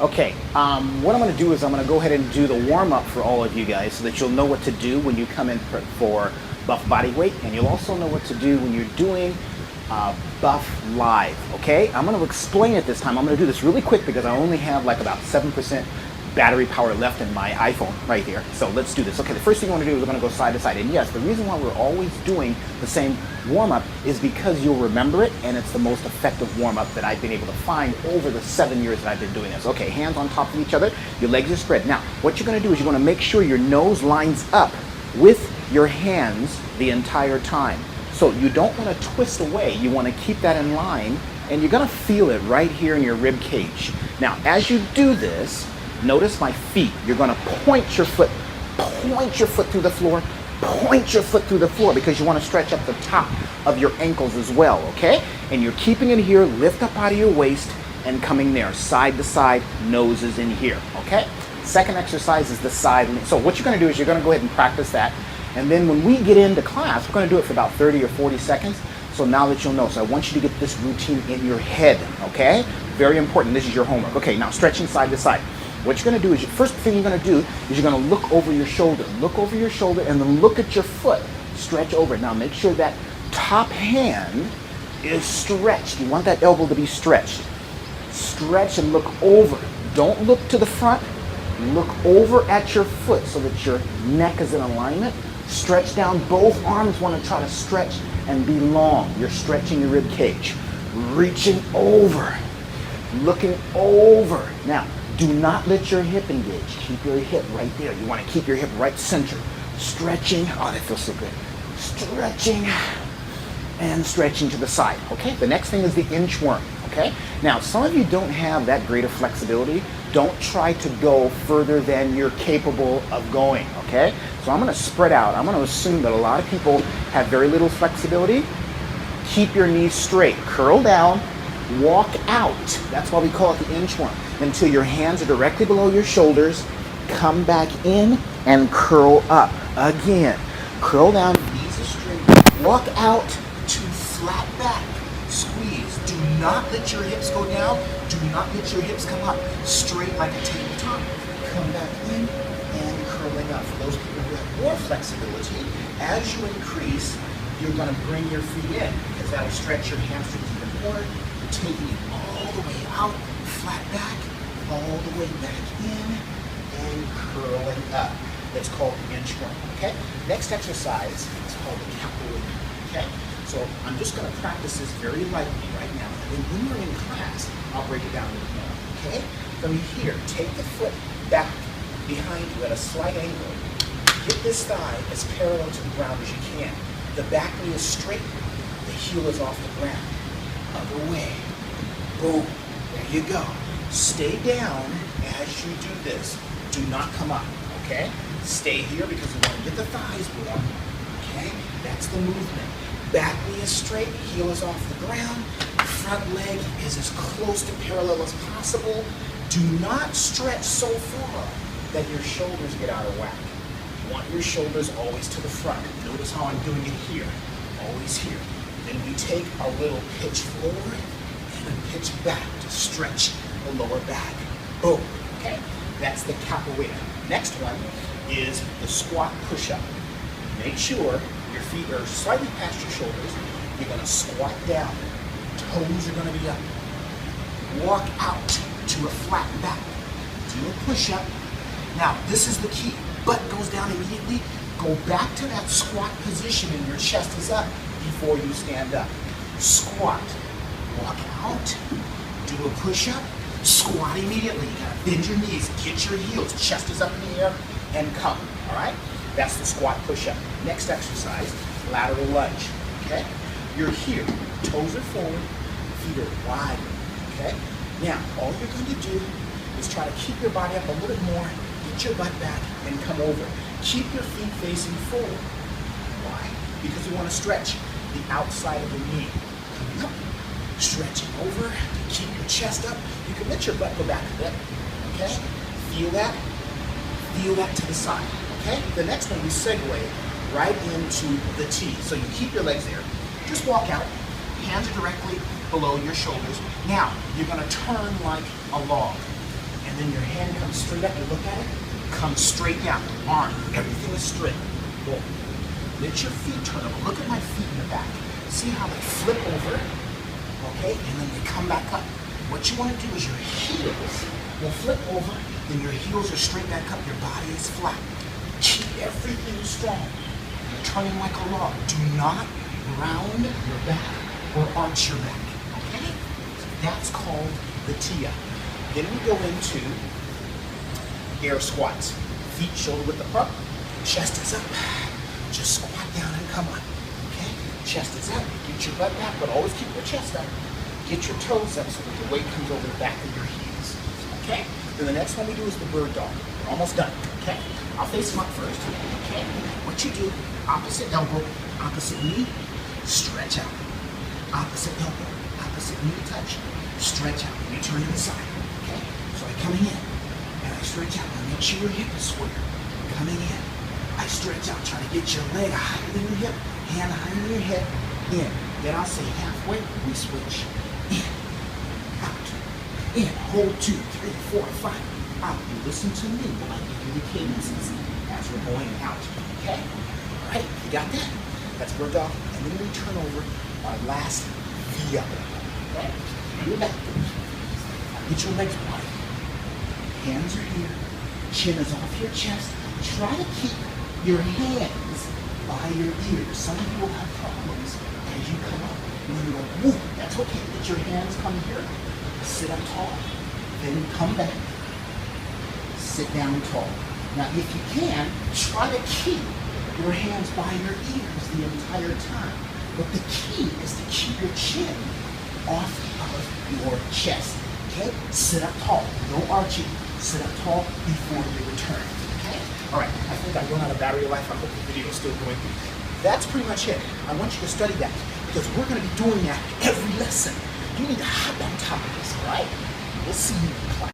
Okay, what I'm going to do is I'm going to go ahead and do the warm-up for all of you guys so that you'll know what to do when you come in for Buff Body Weight, and you'll also know what to do when you're doing Buff Live, okay? I'm going to explain it this time. I'm going to do this really quick because I only have like about 7% battery power left in my iPhone right here. So let's do this. Okay, the first thing you want to do is we're going to go side to side. And yes, the reason why we're always doing the same warm-up is because you'll remember it, and it's the most effective warm-up that I've been able to find over the 7 years that I've been doing this. Okay, hands on top of each other, your legs are spread. Now, what you're going to do is you're going to make sure your nose lines up with your hands the entire time. So you don't want to twist away. You want to keep that in line, and you're going to feel it right here in your rib cage. Now, as you do this, notice my feet. You're going to point your foot through the floor, point your foot through the floor because you want to stretch up the top of your ankles as well, okay? And you're keeping it here, lift up out of your waist and coming there, side to side, nose is in here, okay? Second exercise is the side. So what you're going to do is you're going to go ahead and practice that. And then when we get into class, we're going to do it for about 30 or 40 seconds. So now that you'll know, so I want you to get this routine in your head, okay? Very important. This is your homework. Okay, now stretching side to side. What you're going to do is, first thing you're going to do is you're going to look over your shoulder. Look over your shoulder and then look at your foot. Stretch over. Now make sure that top hand is stretched. You want that elbow to be stretched. Stretch and look over. Don't look to the front. Look over at your foot so that your neck is in alignment. Stretch down. Both arms want to try to stretch and be long. You're stretching your rib cage. Reaching over. Looking over. Now, do not let your hip engage. Keep your hip right there. You want to keep your hip right center. Stretching. Oh, that feels so good. Stretching and stretching to the side. Okay, the next thing is the inchworm. Okay, now some of you don't have that great of flexibility. Don't try to go further than you're capable of going. Okay, so I'm going to spread out. I'm going to assume that a lot of people have very little flexibility. Keep your knees straight. Curl down. Walk out. That's why we call it the inchworm. Until your hands are directly below your shoulders. Come back in and curl up. Again. Curl down. Knees are straight. Walk out to flat back. Squeeze. Do not let your hips go down. Do not let your hips come up. Straight like a tabletop. Come back in and curling up. For those people who have more flexibility, as you increase, you're going to bring your feet in because that'll stretch your hamstrings even more. Taking it all the way out, flat back, all the way back in, and curling up. That's called the inchworm, okay? Next exercise is called the capoeira, okay? So I'm just going to practice this very lightly right now. And when we're in class, I'll break it down a little more, okay? From here, take the foot back behind you at a slight angle. Get this thigh as parallel to the ground as you can. The back knee is straight, the heel is off the ground. Other way. Boom. There you go. Stay down as you do this. Do not come up. Okay? Stay here because we want to get the thighs warm. Okay? That's the movement. Back knee is straight. Heel is off the ground. Front leg is as close to parallel as possible. Do not stretch so far that your shoulders get out of whack. You want your shoulders always to the front. Notice how I'm doing it here. Always here. Then we take a little pitch forward and a pitch back to stretch the lower back. Boom. Okay, that's the capoeira. Next one is the squat push-up. Make sure your feet are slightly past your shoulders. You're going to squat down. Toes are going to be up. Walk out to a flat back. Do a push-up. Now, this is the key. Butt goes down immediately. Go back to that squat position and your chest is up before you stand up. Squat. Walk out. Do a push-up. Squat immediately. You gotta bend your knees. Get your heels. Chest is up in the air and come. All right? That's the squat push-up. Next exercise, lateral lunge. Okay? You're here. Toes are forward. Feet are wide. Okay? Now, all you're going to do is try to keep your body up a little bit more. Get your butt back and come over. Keep your feet facing forward. Why? Because you want to stretch the outside of the knee. Coming up, stretching over, keep your chest up. You can let your butt go back a bit. Okay? Feel that? Feel that to the side. Okay? The next one, we segue right into the T. So you keep your legs there. Just walk out. Hands are directly below your shoulders. Now, you're going to turn like a log. And Then your hand comes straight up. You look at it. Come straight down. Arm. Everything is straight. Boom. Let your feet turn over. Look at my feet in the back. See how they flip over? Okay? And then they come back up. What you want to do is your heels will flip over, then your heels are straight back up. Your body is flat. Keep everything strong. You're turning like a log. Do not round your back or arch your back. Okay? That's called the tee-up. Then we go into air squats. Feet shoulder width apart. Chest is up. Just squat down and come up. Okay? Chest is up. Get your butt back, but always keep your chest up. Get your toes up so that the weight comes over the back of your heels. Okay? Then the next one we do is the bird dog. We're almost done. Okay? I'll face them up first. Okay? What you do, opposite elbow, opposite knee, stretch out. Opposite elbow, opposite knee touch, stretch out. You turn to the side. Okay? So I'm coming in and I stretch out. Now make sure your hip is square. Coming in. I stretch out. Try to get your leg higher than your hip, hand higher than your head. In. Then I'll say halfway, we switch. In, out, in, hold 2, 3, 4, 5, out. You listen to me when I give you the cadences as we're going out, okay? All right, you got that? That's bird dog. And then we turn over our last V up, okay? You're back. Now get your legs wide. Hands are here. Chin is off your chest. Try to keep your hands by your ears. Some of you will have problems as you come up. And then you go, woo, that's okay. Get your hands come here. Sit up tall. Then come back. Sit down tall. Now, if you can, try to keep your hands by your ears the entire time. But the key is to keep your chin off of your chest. Okay? Sit up tall. No arching. Sit up tall before you return. Okay? All right. I think I've run out of battery life. I hope the video is still going. That's pretty much it. I want you to study that because we're going to be doing that every lesson. You need to hop on top of this, all right? We'll see you in class.